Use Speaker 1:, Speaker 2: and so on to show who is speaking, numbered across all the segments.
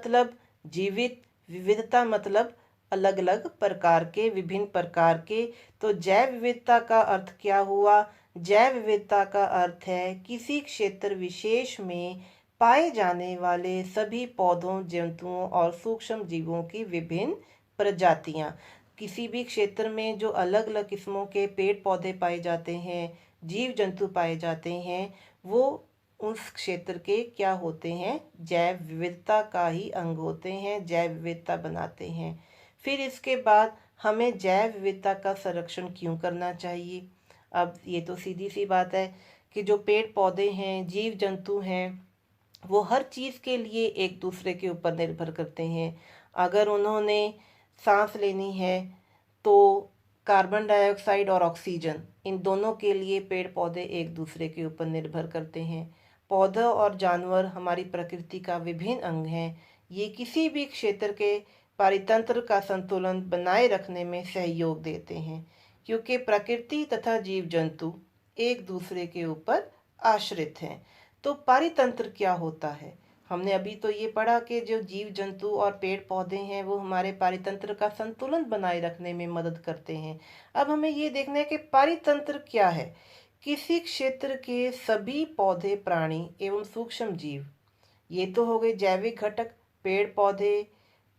Speaker 1: मतलब जीवित, विविधता मतलब अलग अलग प्रकार के, विभिन्न प्रकार के। तो जैव विविधता का अर्थ क्या हुआ? जैव विविधता का अर्थ है किसी क्षेत्र विशेष में पाए जाने वाले सभी पौधों, जंतुओं और सूक्ष्म जीवों की विभिन्न प्रजातियां। किसी भी क्षेत्र में जो अलग अलग किस्मों के पेड़ पौधे पाए जाते हैं, जीव जंतु पाए जाते हैं, वो उस क्षेत्र के क्या होते हैं? जैव विविधता का ही अंग होते हैं, जैव विविधता बनाते हैं। फिर इसके बाद हमें जैव विविधता का संरक्षण क्यों करना चाहिए? अब ये तो सीधी सी बात है कि जो पेड़ पौधे हैं, जीव जंतु हैं, वो हर चीज़ के लिए एक दूसरे के ऊपर निर्भर करते हैं। अगर उन्होंने सांस लेनी है तो कार्बन डाइऑक्साइड और ऑक्सीजन, इन दोनों के लिए पेड़ पौधे एक दूसरे के ऊपर निर्भर करते हैं। पौधे और जानवर हमारी प्रकृति का विभिन्न अंग हैं। ये किसी भी क्षेत्र के पारितंत्र का संतुलन बनाए रखने में सहयोग देते हैं, क्योंकि प्रकृति तथा जीव जंतु एक दूसरे के ऊपर आश्रित हैं। तो पारितंत्र क्या होता है? हमने अभी तो ये पढ़ा कि जो जीव जंतु और पेड़ पौधे हैं वो हमारे पारितंत्र का संतुलन बनाए रखने में मदद करते हैं। अब हमें ये देखना है कि पारितंत्र क्या है। किसी क्षेत्र के सभी पौधे, प्राणी एवं सूक्ष्म जीव, ये तो हो गए जैविक घटक, पेड़ पौधे,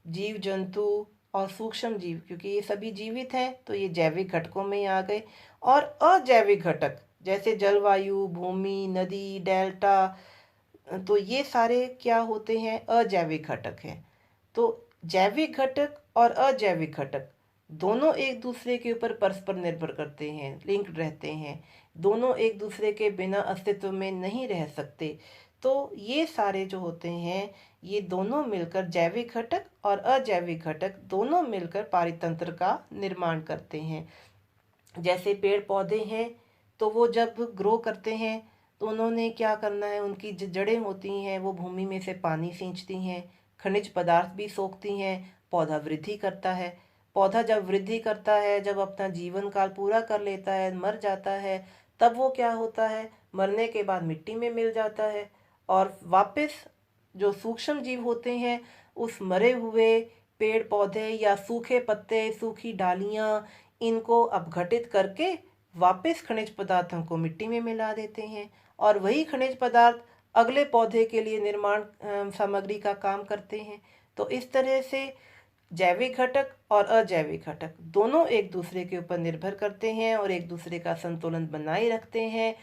Speaker 1: जीव जंतु और सूक्ष्म जीव, क्योंकि ये सभी जीवित हैं तो ये जैविक घटकों में आ गए। और अजैविक घटक जैसे जलवायु, भूमि, नदी, डेल्टा, तो ये सारे क्या होते हैं? अजैविक घटक हैं। तो जैविक घटक और अजैविक घटक दोनों एक दूसरे के ऊपर परस्पर निर्भर करते हैं, लिंक्ड रहते हैं। दोनों एक दूसरे के बिना अस्तित्व में नहीं रह सकते। तो ये सारे जो होते हैं, ये दोनों मिलकर, जैविक घटक और अजैविक घटक दोनों मिलकर पारितंत्र का निर्माण करते हैं। जैसे पेड़ पौधे हैं तो वो जब ग्रो करते हैं तो उन्होंने क्या करना है? उनकी जो जड़ें होती हैं वो भूमि में से पानी खींचती हैं, खनिज पदार्थ भी सोखती हैं, पौधा वृद्धि करता है। पौधा जब वृद्धि करता है, जब अपना जीवन काल पूरा कर लेता है, मर जाता है, तब वो क्या होता है? मरने के बाद मिट्टी में मिल जाता है और वापस जो सूक्ष्म जीव होते हैं उस मरे हुए पेड़ पौधे या सूखे पत्ते, सूखी डालियां, इनको अपघटित करके वापस खनिज पदार्थों को मिट्टी में मिला देते हैं और वही खनिज पदार्थ अगले पौधे के लिए निर्माण सामग्री का काम करते हैं। तो इस तरह से जैविक घटक और अजैविक घटक दोनों एक दूसरे के ऊपर निर्भर करते हैं और एक दूसरे का संतुलन बनाए रखते हैं।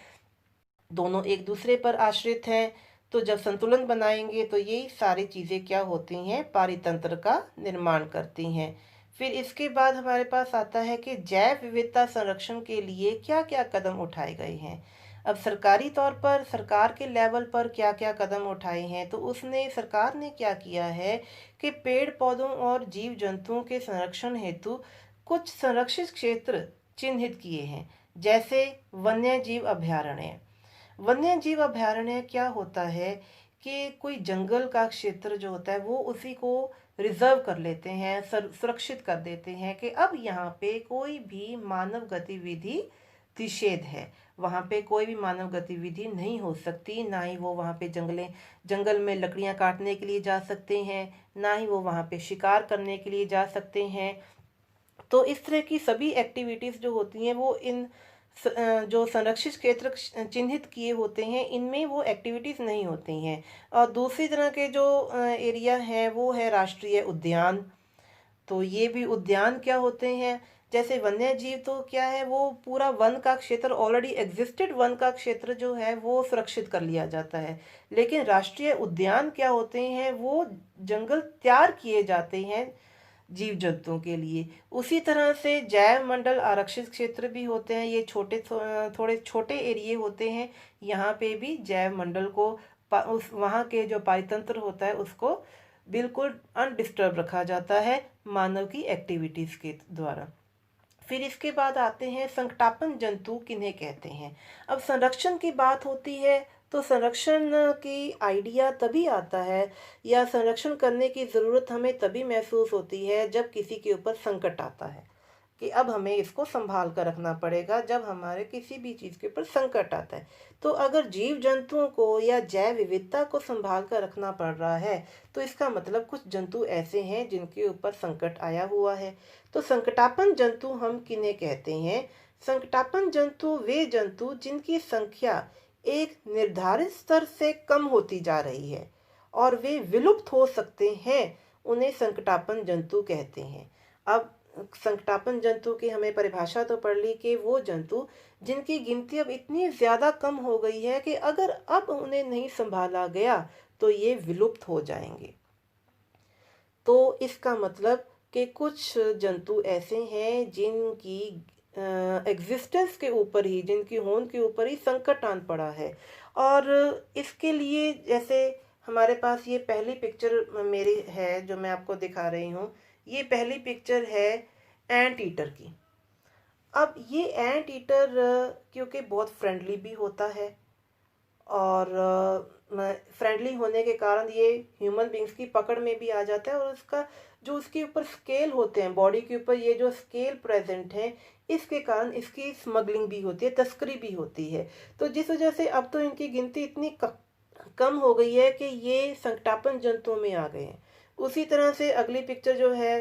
Speaker 1: दोनों एक दूसरे पर आश्रित हैं। तो जब संतुलन बनाएंगे तो यही सारी चीज़ें क्या होती हैं? पारितंत्र का निर्माण करती हैं। फिर इसके बाद हमारे पास आता है कि जैव विविधता संरक्षण के लिए क्या क्या कदम उठाए गए हैं। अब सरकारी तौर पर, सरकार के लेवल पर क्या क्या कदम उठाए हैं? तो उसने, सरकार ने क्या किया है कि पेड़ पौधों और जीव जंतुओं के संरक्षण हेतु कुछ संरक्षित क्षेत्र चिन्हित किए हैं। जैसे वन्य जीव अभयारण्य। वन्य जीव अभयारण्य क्या होता है कि कोई जंगल का क्षेत्र जो होता है वो उसी को रिजर्व कर लेते हैं, सुरक्षित कर देते हैं कि अब यहाँ पे कोई भी मानव गतिविधि निषेध है, वहाँ पे कोई भी मानव गतिविधि नहीं हो सकती। ना ही वो वहाँ पे जंगल में लकड़ियाँ काटने के लिए जा सकते हैं, ना ही वो वहाँ पे शिकार करने के लिए जा सकते हैं। तो इस तरह की सभी एक्टिविटीज़ जो होती हैं वो इन जो संरक्षित क्षेत्र चिन्हित किए होते हैं इनमें वो एक्टिविटीज़ नहीं होती हैं। और दूसरी तरह के जो एरिया हैं वो है राष्ट्रीय उद्यान। तो ये भी उद्यान क्या होते हैं? जैसे वन्य जीव तो क्या है, वो पूरा वन का क्षेत्र, ऑलरेडी एग्जिस्टेड वन का क्षेत्र जो है वो सुरक्षित कर लिया जाता है। लेकिन राष्ट्रीय उद्यान क्या होते हैं? वो जंगल तैयार किए जाते हैं जीव जंतुओं के लिए। उसी तरह से जैव मंडल आरक्षित क्षेत्र भी होते हैं। ये थोड़े छोटे एरिए होते हैं। यहाँ पे भी जैव मंडल को उस वहाँ के जो पारितंत्र होता है उसको बिल्कुल अनडिस्टर्ब रखा जाता है मानव की एक्टिविटीज़ के द्वारा। फिर इसके बाद आते हैं संकटापन जंतु किन्हें कहते हैं। अब संरक्षण की बात होती है तो संरक्षण की आइडिया तभी आता है या संरक्षण करने की ज़रूरत हमें तभी महसूस होती है जब किसी के ऊपर संकट आता है। कि अब हमें इसको संभाल कर रखना पड़ेगा जब हमारे किसी भी चीज़ के ऊपर संकट आता है। तो अगर जीव जंतुओं को या जैव विविधता को संभाल कर रखना पड़ रहा है, तो इसका मतलब कुछ जंतु ऐसे हैं जिनके ऊपर संकट आया हुआ है। तो संकटापन्न जंतु हम किन्हें कहते हैं? संकटापन्न जंतु वे जंतु जिनकी संख्या एक निर्धारित स्तर से कम होती जा रही है और वे विलुप्त हो सकते हैं, उन्हें संकटापन्न जंतु कहते हैं। अब संकटापन्न जंतु की हमें परिभाषा तो पढ़ ली कि वो जंतु जिनकी गिनती अब इतनी ज़्यादा कम हो गई है कि अगर अब उन्हें नहीं संभाला गया तो ये विलुप्त हो जाएंगे। तो इसका मतलब कि कुछ जंतु ऐसे हैं जिनकी एग्जिस्टेंस के ऊपर ही, जिनकी होंद के ऊपर ही संकट आन पड़ा है। और इसके लिए जैसे हमारे पास ये पहली पिक्चर मेरी है जो मैं आपको दिखा रही हूँ, ये पहली पिक्चर है एंट ईटर की। अब ये एंट ईटर क्योंकि बहुत फ्रेंडली भी होता है और फ्रेंडली होने के कारण ये ह्यूमन बींग्स की पकड़ में भी आ जाता है, और उसका जो उसके ऊपर स्केल होते हैं, बॉडी के ऊपर ये जो स्केल प्रेजेंट है, इसके कारण इसकी स्मगलिंग भी होती है, तस्करी भी होती है। तो जिस वजह से अब तो इनकी गिनती इतनी कम हो गई है कि ये संकटापन्न जंतुओं में आ गए हैं। उसी तरह से अगली पिक्चर जो है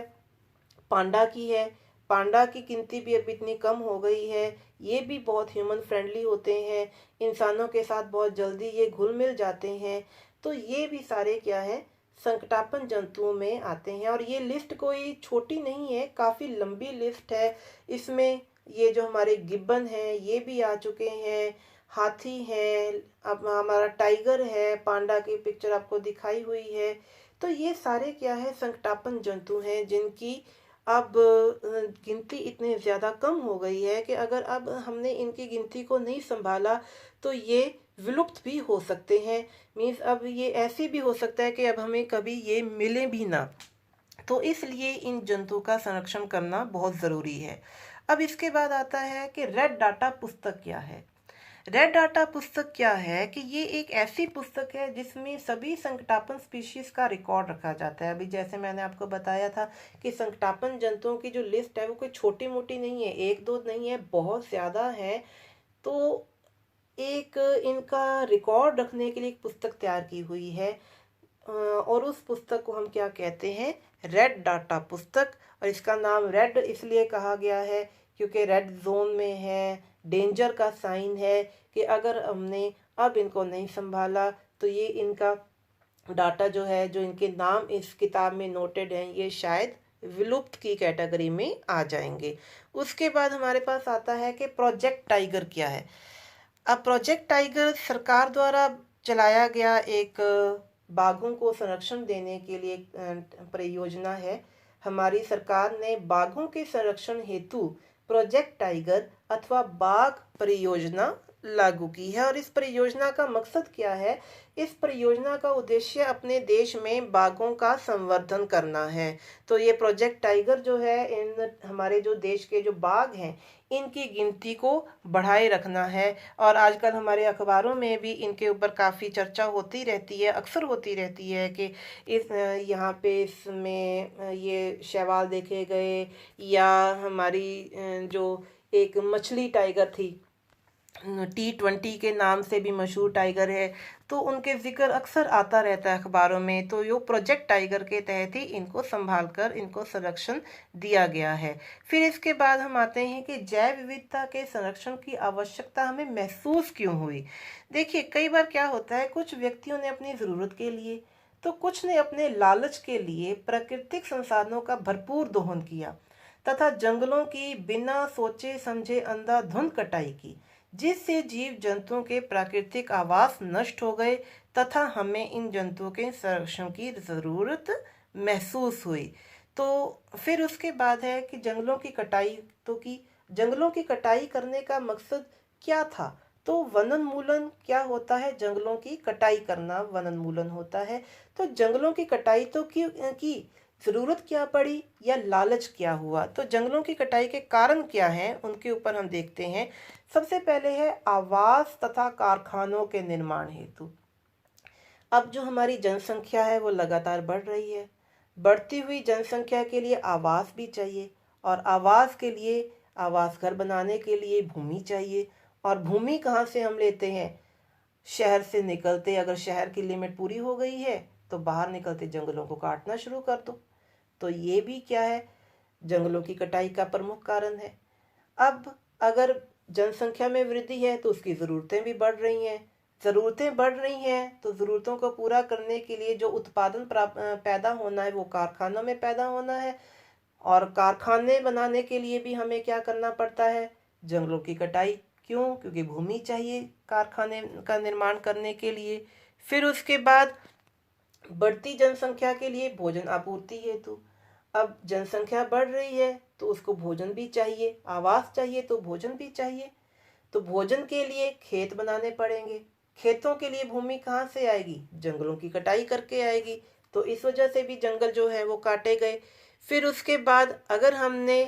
Speaker 1: पांडा की है। पांडा की गिनती भी अब इतनी कम हो गई है, ये भी बहुत ह्यूमन फ्रेंडली होते हैं, इंसानों के साथ बहुत जल्दी ये घुल मिल जाते हैं। तो ये भी सारे क्या है, संकटापन्न जंतुओं में आते हैं। और ये लिस्ट कोई छोटी नहीं है, काफ़ी लंबी लिस्ट है। इसमें ये जो हमारे गिब्बन हैं ये भी आ चुके हैं, हाथी है, अब हमारा टाइगर है, पांडा की पिक्चर आपको दिखाई हुई है। तो ये सारे क्या है, संकटापन्न जंतु हैं जिनकी अब गिनती इतनी ज़्यादा कम हो गई है कि अगर अब हमने इनकी गिनती को नहीं संभाला तो ये विलुप्त भी हो सकते हैं। मीन्स अब ये ऐसे भी हो सकता है कि अब हमें कभी ये मिले भी ना। तो इसलिए इन जंतु का संरक्षण करना बहुत ज़रूरी है। अब इसके बाद आता है कि रेड डाटा पुस्तक क्या है। रेड डाटा पुस्तक क्या है कि ये एक ऐसी पुस्तक है जिसमें सभी संकटापन्न स्पीशीज का रिकॉर्ड रखा जाता है। अभी जैसे मैंने आपको बताया था कि संकटापन्न जंतुओं की जो लिस्ट है वो कोई छोटी मोटी नहीं है, एक दो नहीं है, बहुत ज़्यादा है। तो एक इनका रिकॉर्ड रखने के लिए एक पुस्तक तैयार की हुई है, और उस पुस्तक को हम क्या कहते हैं, रेड डाटा पुस्तक। और इसका नाम रेड इसलिए कहा गया है क्योंकि रेड जोन में है, डेंजर का साइन है कि अगर हमने अब इनको नहीं संभाला तो ये इनका डाटा जो है, जो इनके नाम इस किताब में नोटेड हैं, ये शायद विलुप्त की कैटेगरी में आ जाएंगे। उसके बाद हमारे पास आता है कि प्रोजेक्ट टाइगर क्या है। अब प्रोजेक्ट टाइगर सरकार द्वारा चलाया गया एक बाघों को संरक्षण देने के लिए परियोजना है। हमारी सरकार ने बाघों के संरक्षण हेतु प्रोजेक्ट टाइगर अथवा बाघ परियोजना लागू की है। और इस परियोजना का मकसद क्या है? इस परियोजना का उद्देश्य अपने देश में बाघों का संवर्धन करना है। तो ये प्रोजेक्ट टाइगर जो है, इन हमारे जो देश के जो बाघ हैं इनकी गिनती को बढ़ाए रखना है। और आजकल हमारे अखबारों में भी इनके ऊपर काफ़ी चर्चा होती रहती है, अक्सर होती रहती है कि इस यहाँ पे इसमें ये शैवाल देखे गए, या हमारी जो एक मछली टाइगर थी, T20 के नाम से भी मशहूर टाइगर है, तो उनके जिक्र अक्सर आता रहता है अखबारों में। तो यो प्रोजेक्ट टाइगर के तहत ही इनको संभाल कर इनको संरक्षण दिया गया है। फिर इसके बाद हम आते हैं कि जैव विविधता के संरक्षण की आवश्यकता हमें महसूस क्यों हुई। देखिए, कई बार क्या होता है, कुछ व्यक्तियों ने अपनी ज़रूरत के लिए तो कुछ ने अपने लालच के लिए प्राकृतिक संसाधनों का भरपूर दोहन किया तथा जंगलों की बिना सोचे समझे अंधाधुंध कटाई की, जिससे जीव जंतुओं के प्राकृतिक आवास नष्ट हो गए तथा हमें इन जंतुओं के संरक्षण की ज़रूरत महसूस हुई। तो फिर उसके बाद है कि जंगलों की कटाई तो की। जंगलों की कटाई करने का मकसद क्या था? तो वनोन्मूलन क्या होता है? जंगलों की कटाई करना वनोन्मूलन होता है। तो जंगलों की कटाई तो की ज़रूरत क्या पड़ी या लालच क्या हुआ? तो जंगलों की कटाई के कारण क्या हैं उनके ऊपर हम देखते हैं। सबसे पहले है आवास तथा कारखानों के निर्माण हेतु। अब जो हमारी जनसंख्या है वो लगातार बढ़ रही है। बढ़ती हुई जनसंख्या के लिए आवास भी चाहिए, और आवास के लिए, आवास घर बनाने के लिए भूमि चाहिए। और भूमि कहाँ से हम लेते हैं? शहर से निकलते, अगर शहर की लिमिट पूरी हो गई है तो बाहर निकलते जंगलों को काटना शुरू कर दो। तो ये भी क्या है? जंगलों की कटाई का प्रमुख कारण है। अब अगर जनसंख्या में वृद्धि है तो उसकी ज़रूरतें भी बढ़ रही हैं। ज़रूरतें बढ़ रही हैं तो ज़रूरतों को पूरा करने के लिए जो उत्पादन पैदा होना है वो कारखानों में पैदा होना है। और कारखाने बनाने के लिए भी हमें क्या करना पड़ता है? जंगलों की कटाई। क्यों? क्योंकि भूमि चाहिए कारखाने का निर्माण करने के लिए। फिर उसके बाद बढ़ती जनसंख्या के लिए भोजन आपूर्ति हेतु। अब जनसंख्या बढ़ रही है तो उसको भोजन भी चाहिए, आवास चाहिए तो भोजन भी चाहिए। तो भोजन के लिए खेत बनाने पड़ेंगे। खेतों के लिए भूमि कहाँ से आएगी? जंगलों की कटाई करके आएगी। तो इस वजह से भी जंगल जो है वो काटे गए। फिर उसके बाद अगर हमने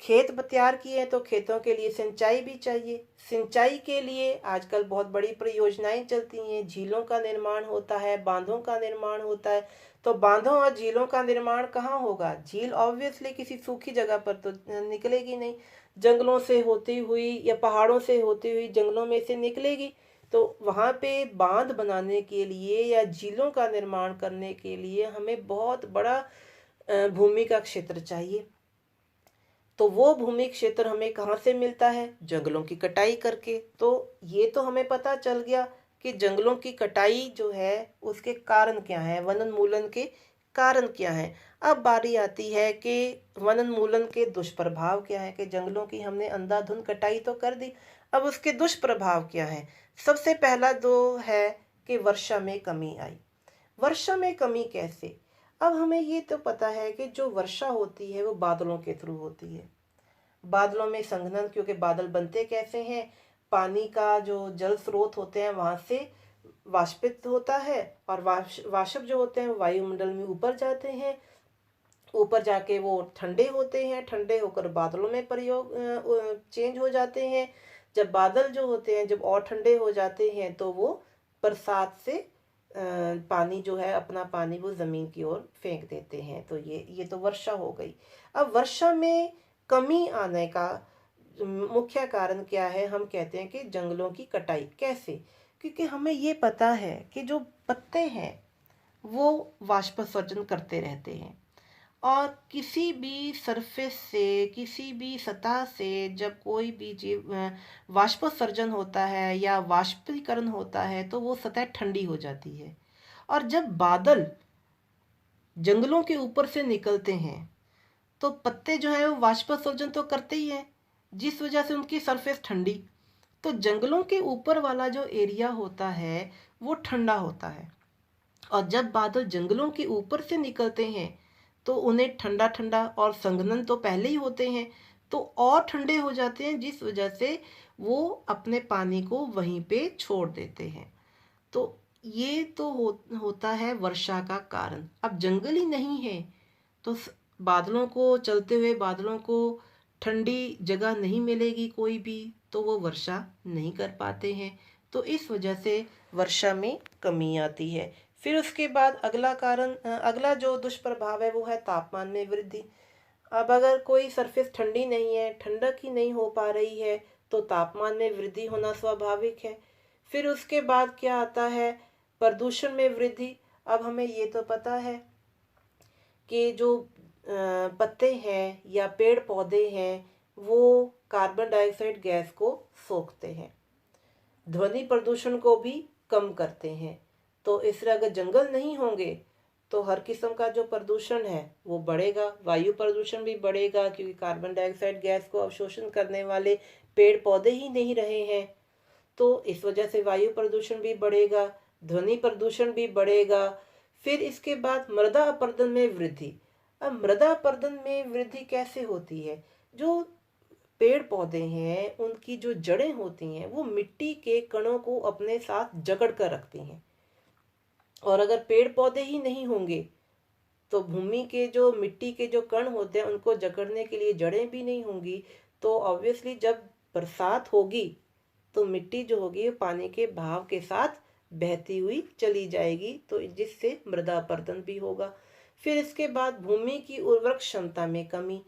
Speaker 1: खेत तैयार किए हैं तो खेतों के लिए सिंचाई भी चाहिए। सिंचाई के लिए आजकल बहुत बड़ी परियोजनाएं चलती हैं, झीलों का निर्माण होता है, बांधों का निर्माण होता है। तो बांधों और झीलों का निर्माण कहाँ होगा? झील ऑब्वियसली किसी सूखी जगह पर तो निकलेगी नहीं, जंगलों से होती हुई या पहाड़ों से होती हुई जंगलों में से निकलेगी। तो वहाँ पे बांध बनाने के लिए या झीलों का निर्माण करने के लिए हमें बहुत बड़ा भूमि का क्षेत्र चाहिए। तो वो भूमि क्षेत्र हमें कहाँ से मिलता है? जंगलों की कटाई करके। तो ये तो हमें पता चल गया कि जंगलों की कटाई जो है उसके कारण क्या है, वनोन्मूलन के कारण क्या है। अब बारी आती है कि वनोन्मूलन के दुष्प्रभाव क्या है, कि जंगलों की हमने अंधाधुंध कटाई तो कर दी, अब उसके दुष्प्रभाव क्या है। सबसे पहला तो है कि वर्षा में कमी आई। वर्षा में कमी कैसे? अब हमें ये तो पता है कि जो वर्षा होती है वो बादलों के थ्रू होती है। बादलों में संघनन, क्योंकि बादल बनते कैसे हैं? पानी का जो जल स्रोत होते हैं वहां से वाष्पित होता है, और वाष्प जो होते हैं वायुमंडल में ऊपर जाते हैं। ऊपर जाके वो ठंडे होते हैं, ठंडे होकर बादलों में प्रयोग चेंज हो जाते हैं। जब बादल जो होते हैं जब और ठंडे हो जाते हैं तो वो बरसात से पानी जो है अपना पानी वो जमीन की ओर फेंक देते हैं। तो ये तो वर्षा हो गई। अब वर्षा में कमी आने का मुख्य कारण क्या है? हम कहते हैं कि जंगलों की कटाई। कैसे? क्योंकि हमें ये पता है कि जो पत्ते हैं वो वाष्पोत्सर्जन करते रहते हैं, और किसी भी सरफेस से, किसी भी सतह से जब कोई भी जीव वाष्पोत्सर्जन होता है या वाष्पीकरण होता है तो वो सतह ठंडी हो जाती है। और जब बादल जंगलों के ऊपर से निकलते हैं तो पत्ते जो है वो वाष्पोत्सर्जन तो करते ही हैं, जिस वजह से उनकी सरफेस ठंडी। तो जंगलों के ऊपर वाला जो एरिया होता है वो ठंडा होता है। और जब बादल जंगलों के ऊपर से निकलते हैं तो उन्हें ठंडा ठंडा, और संघनन तो पहले ही होते हैं तो और ठंडे हो जाते हैं, जिस वजह से वो अपने पानी को वहीं पे छोड़ देते हैं। तो ये तो होता है वर्षा का कारण। अब जंगल ही नहीं है तो बादलों को, चलते हुए बादलों को ठंडी जगह नहीं मिलेगी कोई भी, तो वो वर्षा नहीं कर पाते हैं। तो इस वजह से वर्षा में कमी आती है। फिर उसके बाद अगला कारण, अगला जो दुष्प्रभाव है वो है तापमान में वृद्धि। अब अगर कोई सरफेस ठंडी नहीं है, ठंडक ही नहीं हो पा रही है, तो तापमान में वृद्धि होना स्वाभाविक है। फिर उसके बाद क्या आता है? प्रदूषण में वृद्धि। अब हमें ये तो पता है कि जो पत्ते हैं या पेड़ पौधे हैं वो कार्बन डाइऑक्साइड गैस को सोखते हैं, ध्वनि प्रदूषण को भी कम करते हैं। तो इसलिए अगर जंगल नहीं होंगे तो हर किस्म का जो प्रदूषण है वो बढ़ेगा, वायु प्रदूषण भी बढ़ेगा, क्योंकि कार्बन डाइऑक्साइड गैस को अवशोषण करने वाले पेड़ पौधे ही नहीं रहे हैं। तो इस वजह से वायु प्रदूषण भी बढ़ेगा, ध्वनि प्रदूषण भी बढ़ेगा। फिर इसके बाद मृदा अपरदन में वृद्धि। अब मृदा अपरदन में वृद्धि कैसे होती है? जो पेड़ पौधे हैं उनकी जो जड़ें होती हैं वो मिट्टी के कणों को अपने साथ जकड़ कर रखती हैं, और अगर पेड़ पौधे ही नहीं होंगे तो भूमि के जो मिट्टी के जो कण होते हैं उनको जकड़ने के लिए जड़ें भी नहीं होंगी। तो ऑब्वियसली जब बरसात होगी तो मिट्टी जो होगी पानी के बहाव के साथ बहती हुई चली जाएगी, तो जिससे मृदा अपरदन भी होगा। फिर इसके बाद भूमि की उर्वरक क्षमता में कमी।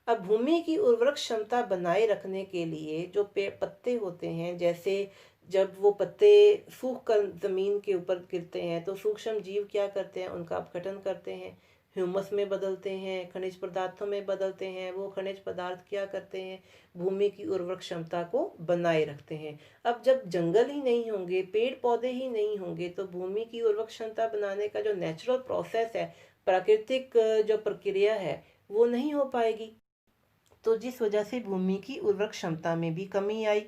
Speaker 1: अब भूमि की उर्वरक क्षमता बनाए रखने के लिए जो पत्ते होते हैं, जैसे जब वो पत्ते सूख कर जमीन के ऊपर गिरते हैं तो सूक्ष्म जीव क्या करते हैं, उनका अपघटन करते हैं, ह्यूमस में बदलते हैं, खनिज पदार्थों में बदलते हैं। वो खनिज पदार्थ क्या करते हैं, भूमि की उर्वरक क्षमता को बनाए रखते हैं। अब जब जंगल ही नहीं होंगे, पेड़ पौधे ही नहीं होंगे, तो भूमि की उर्वरक क्षमता बनाने का जो नेचुरल प्रोसेस है, प्राकृतिक जो प्रक्रिया है, वो नहीं हो पाएगी। तो जिस वजह से भूमि की उर्वरक क्षमता में भी कमी आई।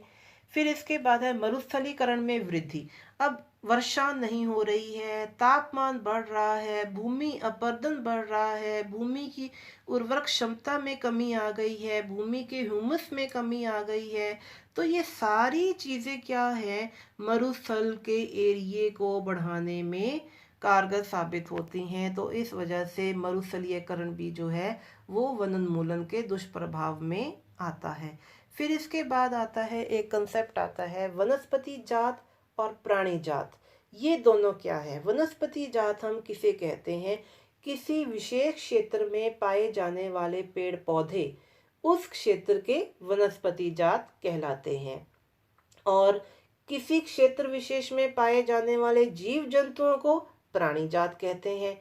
Speaker 1: फिर इसके बाद है मरुस्थलीकरण में वृद्धि। अब वर्षा नहीं हो रही है, तापमान बढ़ रहा है, भूमि अपरदन बढ़ रहा है, भूमि की उर्वरक क्षमता में कमी आ गई है, भूमि के ह्यूमस में कमी आ गई है। तो ये सारी चीजें क्या है, मरुस्थल के एरिए को बढ़ाने में कारगर साबित होती हैं। तो इस वजह से मरुस्थलीकरण भी जो है वो वनोन्मूलन के दुष्प्रभाव में आता है। फिर इसके बाद आता है एक कंसेप्ट आता है वनस्पति जात और प्राणी जात। ये दोनों क्या है? वनस्पति जात हम किसे कहते हैं? किसी विशेष क्षेत्र में पाए जाने वाले पेड़ पौधे उस क्षेत्र के वनस्पति जात कहलाते हैं। और किसी क्षेत्र विशेष में पाए जाने वाले जीव जंतुओं को प्राणी जात कहते हैं।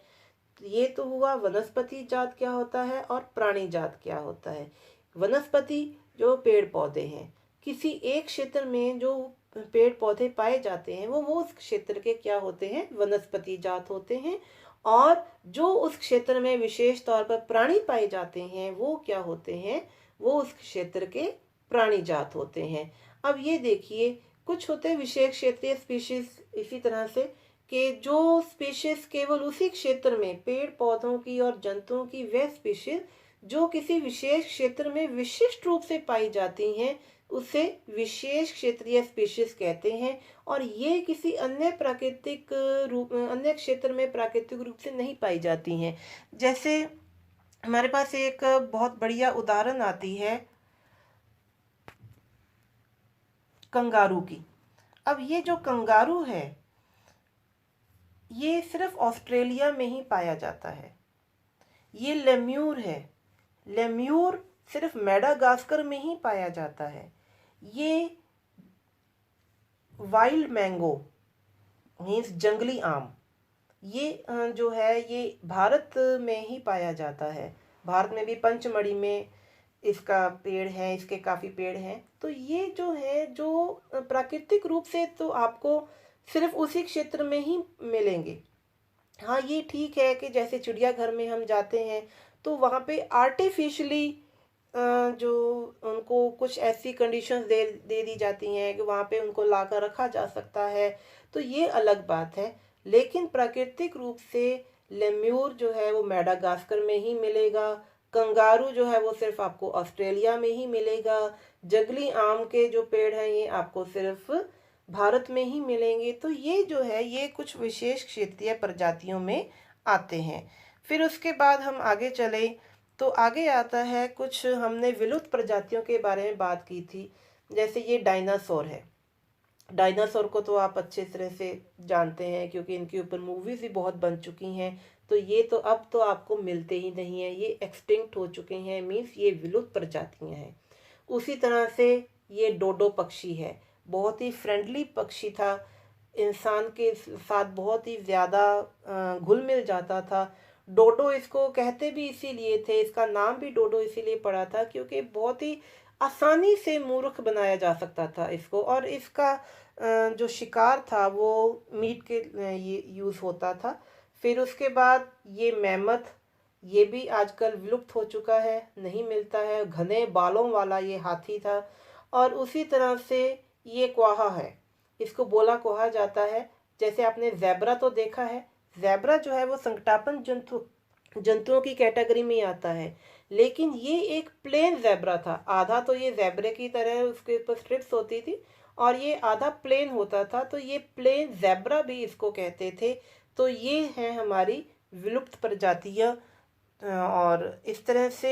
Speaker 1: ये तो हुआ वनस्पति जात क्या होता है और प्राणी जात क्या होता है। वनस्पति जो पेड़ पौधे हैं, किसी एक क्षेत्र में जो पेड़ पौधे पाए जाते हैं वो उस क्षेत्र के क्या होते हैं, वनस्पति जात होते हैं। और जो उस क्षेत्र में विशेष तौर पर प्राणी पाए जाते हैं वो क्या होते हैं, वो उस क्षेत्र के प्राणी जात होते हैं। अब ये देखिए, कुछ होते हैं विशेष क्षेत्रीय स्पीशीज, इसी तरह से कि जो स्पीशीज केवल उसी क्षेत्र में पेड़ पौधों की और जंतुओं की वह स्पीशीज जो किसी विशेष क्षेत्र में विशिष्ट रूप से पाई जाती हैं उसे विशेष क्षेत्रीय स्पीशीज कहते हैं। और ये किसी अन्य प्राकृतिक रूप, अन्य क्षेत्र में प्राकृतिक रूप से नहीं पाई जाती हैं। जैसे हमारे पास एक बहुत बढ़िया उदाहरण आती है कंगारू की। अब ये जो कंगारू है ये सिर्फ ऑस्ट्रेलिया में ही पाया जाता है। ये लेम्यूर है, लेम्यूर सिर्फ मेडागास्कर में ही पाया जाता है। ये वाइल्ड मैंगो मीन्स जंगली आम, ये जो है ये भारत में ही पाया जाता है। भारत में भी पंचमढ़ी में इसका पेड़ है, इसके काफ़ी पेड़ हैं। तो ये जो है जो प्राकृतिक रूप से तो आपको सिर्फ उसी क्षेत्र में ही मिलेंगे। हाँ, ये ठीक है कि जैसे चिड़ियाघर में हम जाते हैं तो वहाँ पे आर्टिफिशियली जो उनको कुछ ऐसी कंडीशंस दे दी जाती हैं कि वहाँ पे उनको लाकर रखा जा सकता है, तो ये अलग बात है। लेकिन प्राकृतिक रूप से लेम्यूर जो है वो मेडागास्कर में ही मिलेगा, कंगारू जो है वो सिर्फ आपको ऑस्ट्रेलिया में ही मिलेगा, जंगली आम के जो पेड़ हैं ये आपको सिर्फ भारत में ही मिलेंगे। तो ये जो है ये कुछ विशेष क्षेत्रीय प्रजातियों में आते हैं। फिर उसके बाद हम आगे चले तो आगे आता है कुछ हमने विलुप्त प्रजातियों के बारे में बात की थी। जैसे ये डायनासोर है, डायनासोर को तो आप अच्छे तरह से जानते हैं क्योंकि इनके ऊपर मूवीज भी बहुत बन चुकी हैं। तो ये तो अब तो आपको मिलते ही नहीं है, ये एक्सटिंक्ट हो चुके हैं, मीन्स ये विलुप्त प्रजातियां हैं। उसी तरह से ये डोडो पक्षी है, बहुत ही फ्रेंडली पक्षी था, इंसान के साथ बहुत ही ज़्यादा घुल मिल जाता था। डोडो इसको कहते भी इसीलिए थे, इसका नाम भी डोडो इसीलिए पड़ा था क्योंकि बहुत ही आसानी से मूर्ख बनाया जा सकता था इसको। और इसका जो शिकार था वो मीट के ये यूज़ होता था। फिर उसके बाद ये मैमथ, ये भी आजकल विलुप्त हो चुका है, नहीं मिलता है। घने बालों वाला ये हाथी था। और उसी तरह से ये क्वाहा है, इसको बोला कहा जाता है। जैसे आपने ज़ेब्रा तो देखा है, ज़ेब्रा जो है वो संकटापन जंतुओं की कैटेगरी में आता है, लेकिन ये एक प्लेन ज़ेब्रा था। आधा तो ये ज़ेब्रे की तरह उसके ऊपर स्ट्रिप्स होती थी और ये आधा प्लेन होता था, तो ये प्लेन ज़ेब्रा भी इसको कहते थे। तो ये हैं हमारी विलुप्त प्रजातियाँ। और इस तरह से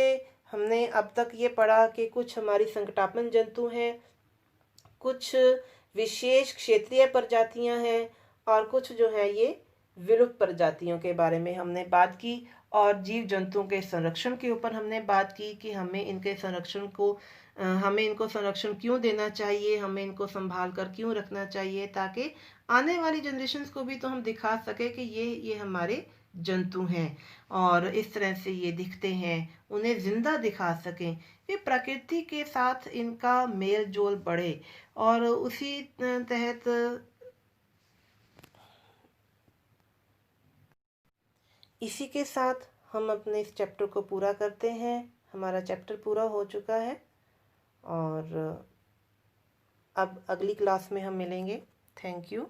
Speaker 1: हमने अब तक ये पढ़ा कि कुछ हमारी संकटापन जंतु हैं, कुछ विशेष क्षेत्रीय प्रजातियां हैं और कुछ जो है ये विलुप्त प्रजातियों के बारे में हमने बात की। और जीव जंतुओं के संरक्षण के ऊपर हमने बात की कि हमें इनके संरक्षण को हमें इनको संरक्षण क्यों देना चाहिए, हमें इनको संभाल कर क्यों रखना चाहिए, ताकि आने वाली जनरेशन्स को भी तो हम दिखा सके कि ये हमारे जंतु हैं और इस तरह से ये दिखते हैं, उन्हें जिंदा दिखा सकें, ये प्रकृति के साथ इनका मेल जोल बढ़े। और उसी तहत इसी के साथ हम अपने इस चैप्टर को पूरा करते हैं। हमारा चैप्टर पूरा हो चुका है और अब अगली क्लास में हम मिलेंगे। Thank you.